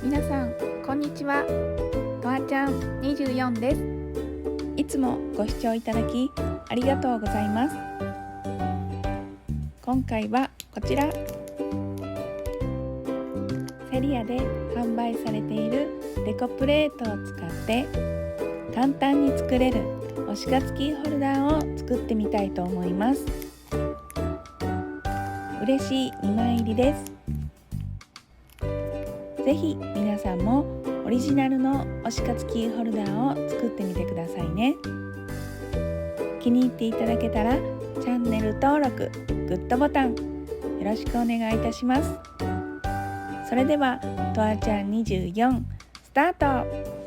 皆さんこんにちは。とあちゃん24です。いつもご視聴いただきありがとうございます。今回はこちら、セリアで販売されているデコプレートを使って簡単に作れる推し活キーホルダーを作ってみたいと思います。嬉しい2枚入りです。ぜひ皆さんもオリジナルの推し活キーホルダーを作ってみてくださいね。気に入っていただけたらチャンネル登録、グッドボタンよろしくお願いいたします。それではとあちゃん24スタート。